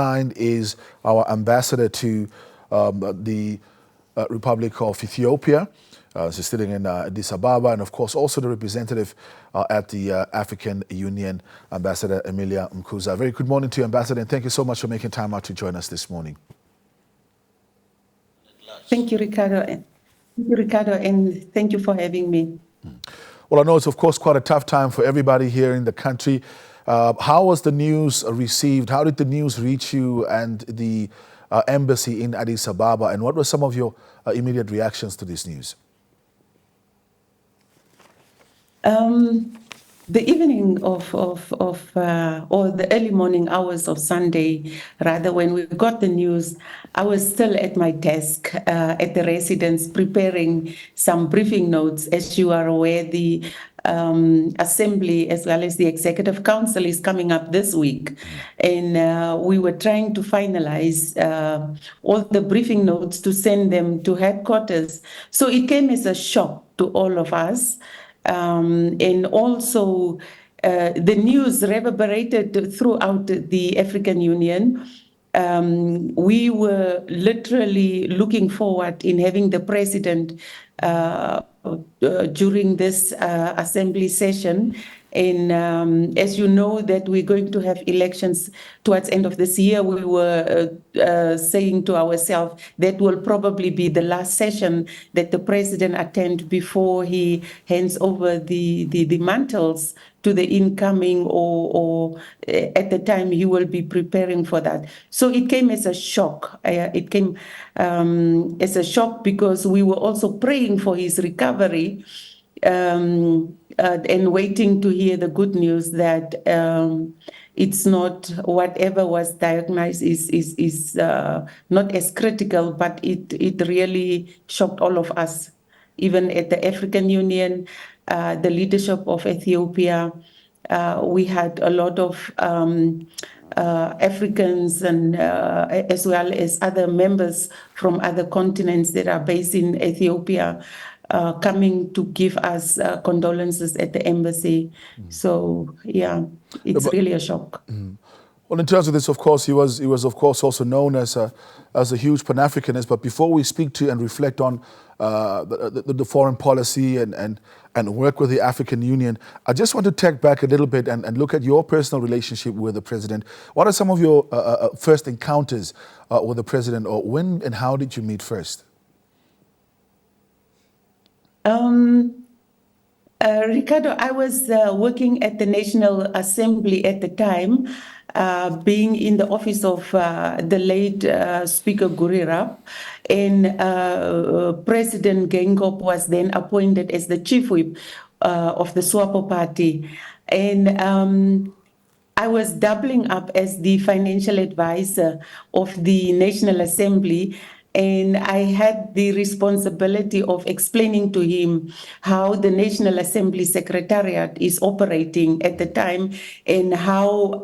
Is our ambassador to the Republic of Ethiopia. She's sitting in Addis Ababa, and of course also the representative at the African Union, Ambassador Emilia Mkusa. Very good morning to you, Ambassador, and thank you so much for making time out to join us this morning. Thank you, Ricardo. And thank you for having me. Well, I know it's, of course, quite a tough time for everybody here in the country. How was the news received? How did the news reach you and the embassy in Addis Ababa? And what were some of your immediate reactions to this news? The evening or the early morning hours of Sunday, rather, when we got the news, I was still at my desk at the residence preparing some briefing notes. As you are aware, the Assembly as well as the Executive Council is coming up this week. And we were trying to finalize all the briefing notes to send them to headquarters. So it came as a shock to all of us. And also the news reverberated throughout the African Union. We were literally looking forward in having the president during this assembly session. And as you know that we're going to have elections towards the end of this year, we were saying to ourselves that will probably be the last session that the president attend before he hands over the mantles to the incoming or at the time he will be preparing for that. So it came as a shock. It came as a shock because we were also praying for his recovery and waiting to hear the good news that it's not whatever was diagnosed is not as critical, but it really shocked all of us, even at the African Union, the leadership of Ethiopia. We had a lot of Africans and as well as other members from other continents that are based in Ethiopia coming to give us condolences at the embassy. So yeah, it's really a shock. Well, in terms of this, of course, he was of course also known as a huge Pan-Africanist. But before we speak to and reflect on the foreign policy and work with the African Union, I just want to take back a little bit and look at your personal relationship with the president. What are some of your first encounters with the president, or when and how did you meet first? Ricardo, I was working at the National Assembly at the time, being in the office of the late Speaker Gurira, and President Geingob was then appointed as the chief whip of the SWAPO party. And I was doubling up as the financial advisor of the National Assembly, and I had the responsibility of explaining to him how the National Assembly Secretariat is operating at the time and how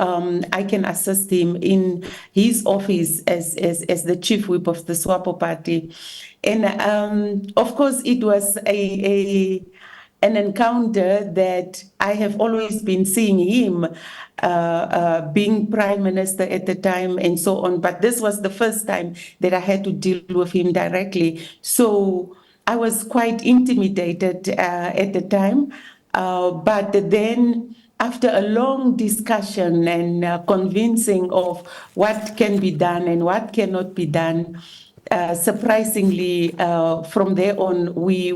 I can assist him in his office as the chief whip of the SWAPO party. And of course, it was an encounter that I have always been seeing him being prime minister at the time and so on. But this was the first time that I had to deal with him directly. So I was quite intimidated at the time. But then after a long discussion and convincing of what can be done and what cannot be done, surprisingly, from there on, we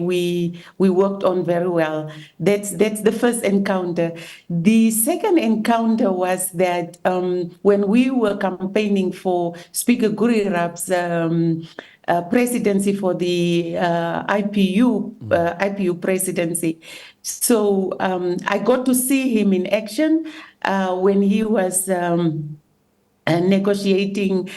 worked on very well. That's the first encounter. The second encounter was that when we were campaigning for Speaker Gurira's presidency for the IPU presidency. So I got to see him in action when he was negotiating,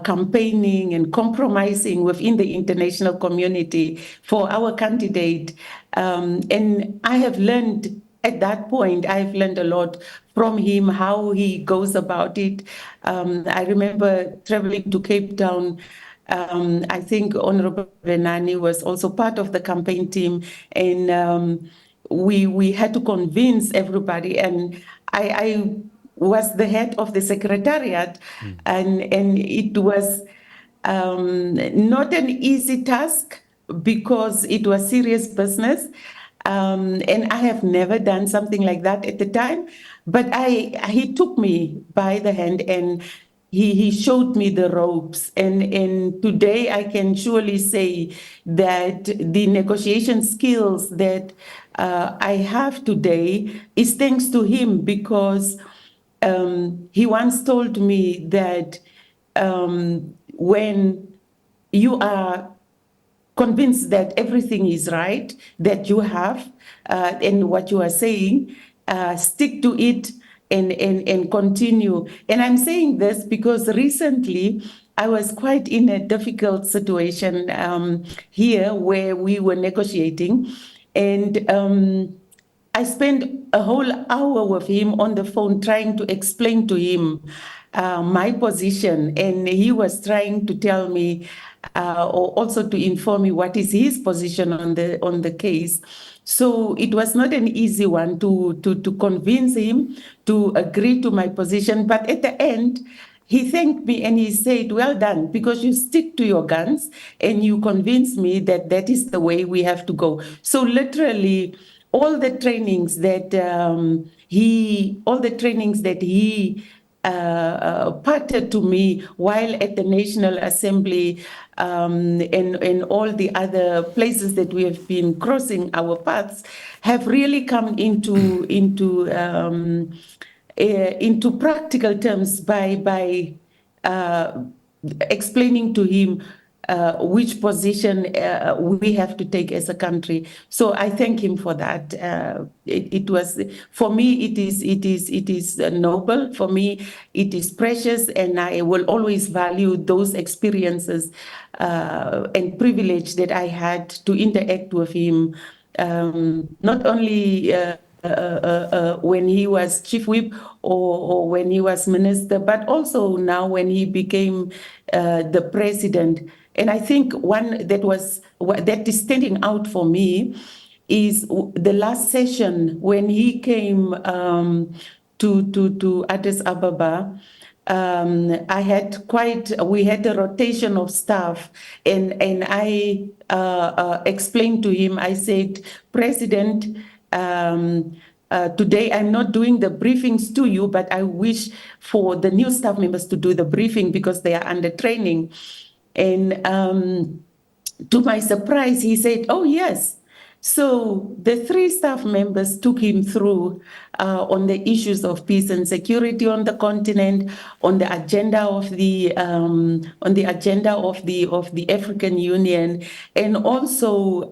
campaigning and compromising within the international community for our candidate. And I have learned at that point, I've learned a lot from him, how he goes about it. I remember traveling to Cape Town. I think Honorable Renani was also part of the campaign team, and we had to convince everybody. And I was the head of the secretariat, and it was not an easy task because it was serious business. And I have never done something like that at the time, but he took me by the hand and he showed me the ropes. And today I can surely say that the negotiation skills that I have today is thanks to him, because he once told me that when you are convinced that everything is right, that you have, and what you are saying, stick to it and continue. And I'm saying this because recently I was quite in a difficult situation here where we were negotiating. And I spent a whole hour with him on the phone trying to explain to him my position, and he was trying to tell me or also to inform me what is his position on the case. So it was not an easy one to convince him to agree to my position, but at the end, he thanked me and he said, "Well done, because you stick to your guns and you convince me that that is the way we have to go." So literally, all the trainings that he parted to me while at the National Assembly, and all the other places that we have been crossing our paths, have really come into practical terms by explaining to him which position we have to take as a country. So I thank him for that. It was, for me, it is noble. For me, it is precious, and I will always value those experiences and privilege that I had to interact with him, not only when he was chief whip or when he was minister, but also now when he became the president. And I think one that is standing out for me is the last session when he came to Addis Ababa. We had a rotation of staff, and I explained to him, I said, "President, today I'm not doing the briefings to you, but I wish for the new staff members to do the briefing because they are under training." And to my surprise, he said, "Oh, yes." So the three staff members took him through on the issues of peace and security on the continent, on the agenda of the African Union, and also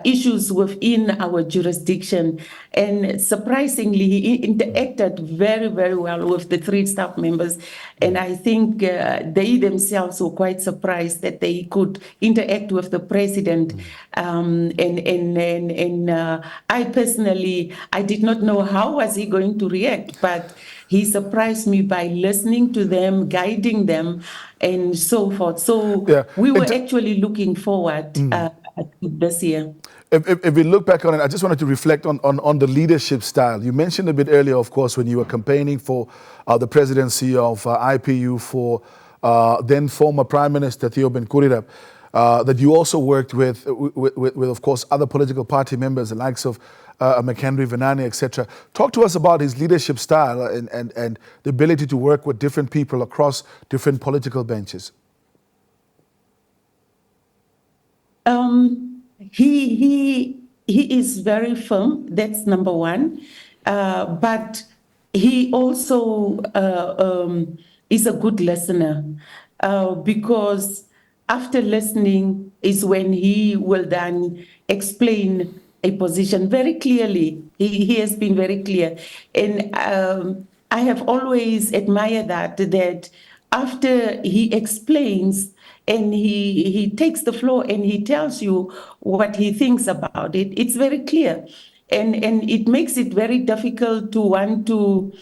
issues within our jurisdiction. And surprisingly, he interacted very, very well with the three staff members. And I think they themselves were quite surprised that they could interact with the president. I personally, I did not know how was he going to react, but he surprised me by listening to them, guiding them, and so forth. So Yeah. we were actually looking forward to this year. If we look back on it, I just wanted to reflect on the leadership style. You mentioned a bit earlier, of course, when you were campaigning for the presidency of IPU for then former Prime Minister Ethiopia Gurira, that you also worked with, of course, other political party members, the likes of McHenry, Venani, etc. Talk to us about his leadership style and the ability to work with different people across different political benches. He is very firm. That's number one. But he also is a good listener, because after listening is when he will then explain a position very clearly. He has been very clear. And I have always admired that after he explains and he takes the floor and he tells you what he thinks about it, it's very clear. And it makes it very difficult to want to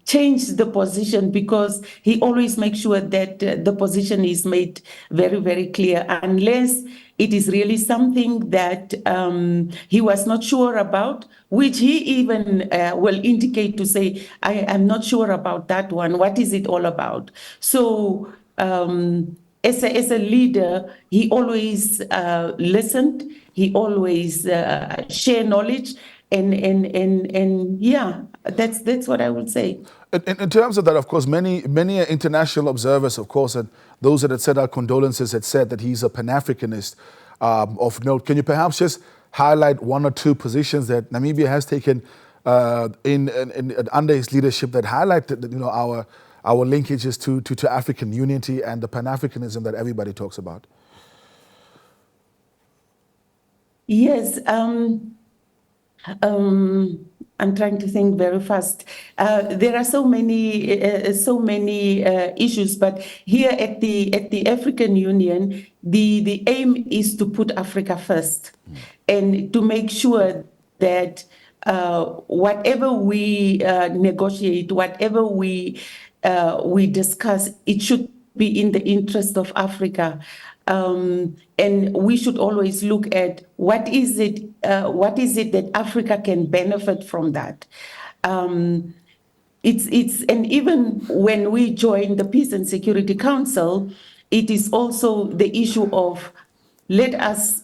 change the position, because he always makes sure that the position is made very, very clear, unless It is really something that he was not sure about, which he even will indicate to say, I am not sure about that one. What is it all about? So as a leader, he always listened. He always shared knowledge, and yeah, that's what I would say. In terms of that, of course, many international observers, of course, and those that had sent out condolences had said that he's a Pan-Africanist of note. Can you perhaps just highlight one or two positions that Namibia has taken under his leadership that highlight our linkages to African unity and the Pan-Africanism that everybody talks about? Yes. I'm trying to think very fast. There are so many issues, but here at the African Union, the aim is to put Africa first, and to make sure that whatever we negotiate, whatever we discuss, it should be in the interest of Africa. And we should always look at what is it that Africa can benefit from that. And even when we join the Peace and Security Council, it is also the issue of let us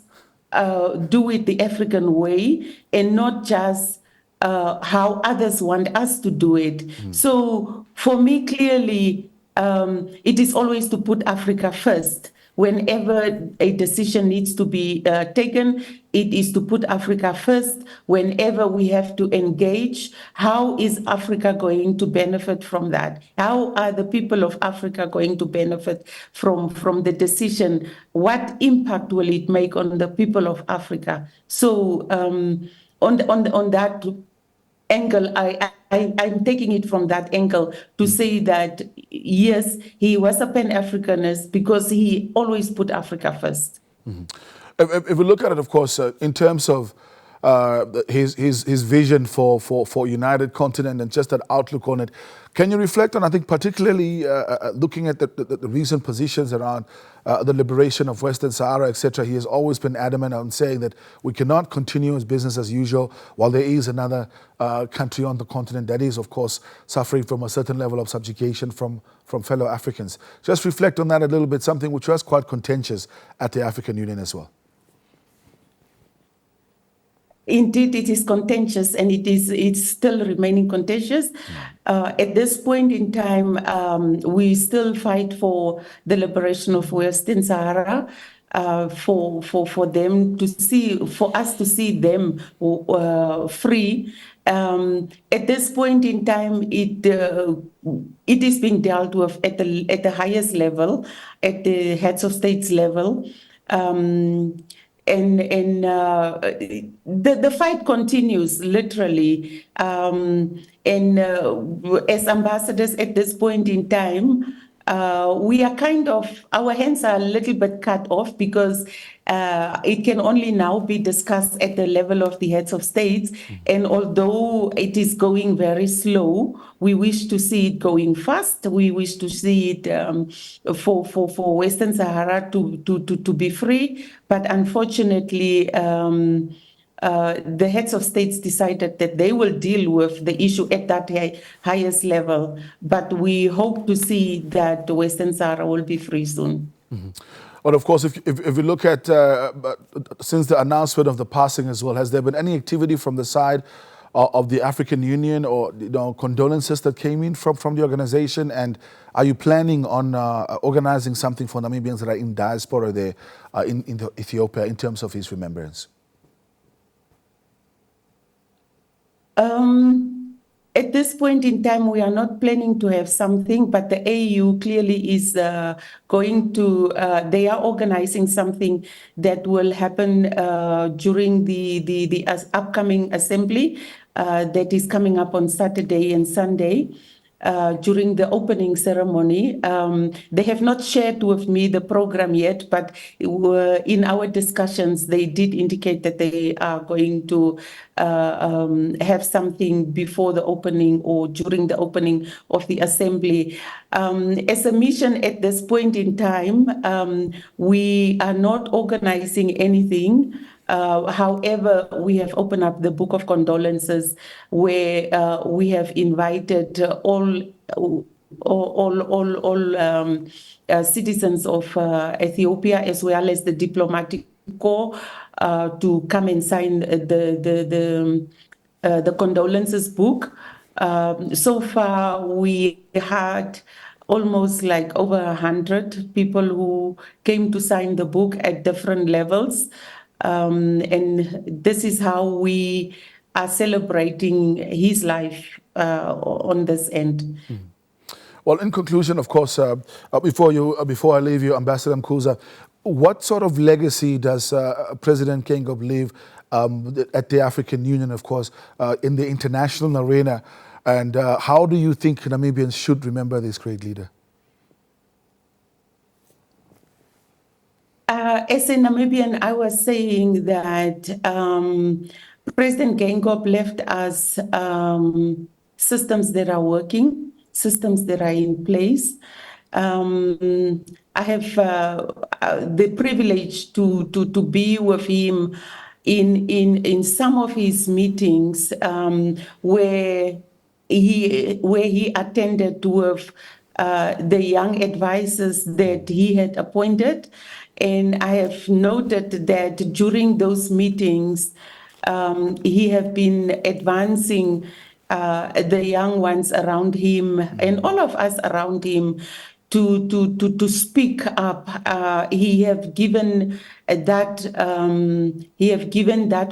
do it the African way and not just how others want us to do it. So for me, clearly, it is always to put Africa first. Whenever a decision needs to be taken, it is to put Africa first. Whenever we have to engage, how is Africa going to benefit from that? How are the people of Africa going to benefit from the decision? What impact will it make on the people of Africa? So on that angle, I'm taking it from that angle to say that, yes, he was a Pan-Africanist because he always put Africa first. Mm-hmm. If we look at it, of course, in terms of his vision for united continent and just that outlook on it, can you reflect on, I think, particularly looking at the recent positions around the liberation of Western Sahara, etc. He has always been adamant on saying that we cannot continue as business as usual while there is another country on the continent that is, of course, suffering from a certain level of subjugation from fellow Africans. Just reflect on that a little bit, something which was quite contentious at the African Union as well. Indeed, it is contentious, and it's still remaining contentious. At this point in time, we still fight for the liberation of Western Sahara, for them to see, for us to see them free. At this point in time, it is being dealt with at the highest level, at the heads of states level. And the fight continues, literally. As ambassadors at this point in time, we are our hands are a little bit cut off because it can only now be discussed at the level of the heads of states. And although it is going very slow, we wish to see it going fast. We wish to see it for Western Sahara to be free. But unfortunately, the heads of states decided that they will deal with the issue at that highest level. But we hope to see that Western Sahara will be free soon. Mm-hmm. But of course, if we look at, since the announcement of the passing as well, has there been any activity from the side of the African Union or condolences that came in from the organization? And are you planning on organizing something for Namibians that are in diaspora there in Ethiopia in terms of his remembrance? At this point in time, we are not planning to have something, but the AU clearly is going to, they are organizing something that will happen during the upcoming assembly that is coming up on Saturday and Sunday. during the opening ceremony. They have not shared with me the program yet, but in our discussions, they did indicate that they are going to have something before the opening or during the opening of the assembly. As a mission at this point in time, we are not organizing anything. However, we have opened up the Book of Condolences, where we have invited all citizens of Ethiopia, as well as the diplomatic corps, to come and sign the condolences book. So far, we had almost like over 100 people who came to sign the book at different levels. And this is how we are celebrating his life on this end. Well, in conclusion, of course, before I leave you, Ambassador Mkusa, what sort of legacy does President Geingob leave at the African Union, of course, in the international arena? And how do you think Namibians should remember this great leader? As a Namibian, I was saying that President Geingob left us systems that are working, systems that are in place. I have the privilege to be with him in some of his meetings where he attended with the young advisors that he had appointed. And I have noted that during those meetings, he have been advancing the young ones around him and all of us around him to speak up. He have given that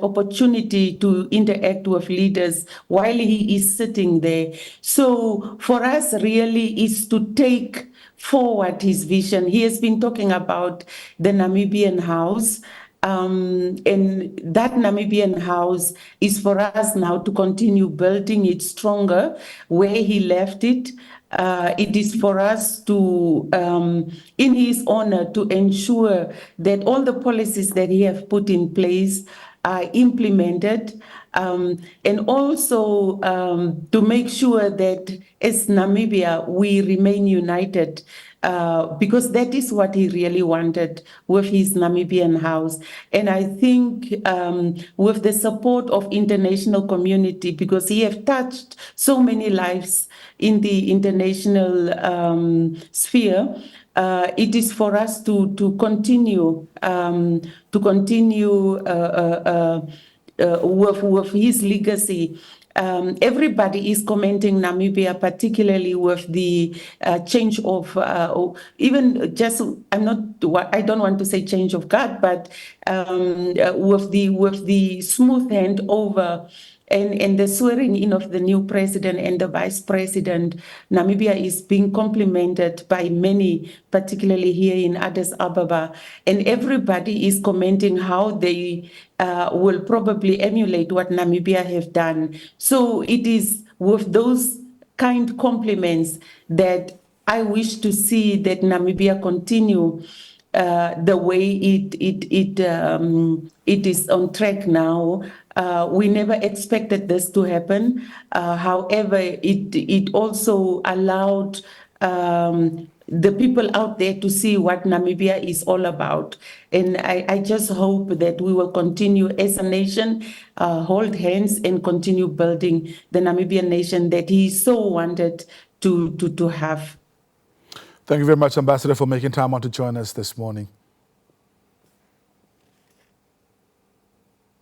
opportunity to interact with leaders while he is sitting there. So for us really is to take forward his vision. He has been talking about the Namibian house. And that Namibian house is for us now to continue building it stronger where he left it. It is for us to, in his honor, to ensure that all the policies that he have put in place are implemented, and also to make sure that as Namibia, we remain united, because that is what he really wanted with his Namibian house. And I think with the support of international community, because he have touched so many lives in the international sphere, it is for us to continue with his legacy. Everybody is commenting Namibia, particularly with the change of I don't want to say change of guard, but with the smooth handover and the swearing in of the new president and the vice president. Namibia is being complimented by many, particularly here in Addis Ababa, and everybody is commenting how they will probably emulate what Namibia have done. So it is with those kind compliments that I wish to see that Namibia continue the way it is on track now. We never expected this to happen. However, it also allowed the people out there to see what Namibia is all about. And I just hope that we will continue as a nation, hold hands and continue building the Namibian nation that he so wanted to have. Thank you very much, Ambassador, for making time out to join us this morning.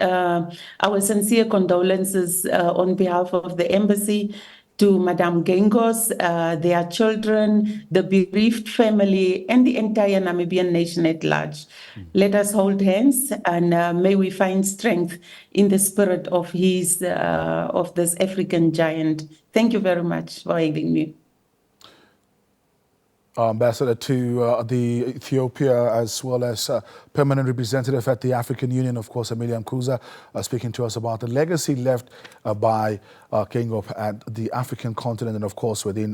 Our sincere condolences on behalf of the embassy to Madame Geingob, their children, the bereaved family, and the entire Namibian nation at large. Let us hold hands, and may we find strength in the spirit of this African giant. Thank you very much for having me. Ambassador to the Ethiopia, as well as permanent representative at the African Union, of course, Emilia Mkusa, speaking to us about the legacy left by Geingob at the African continent and, of course, within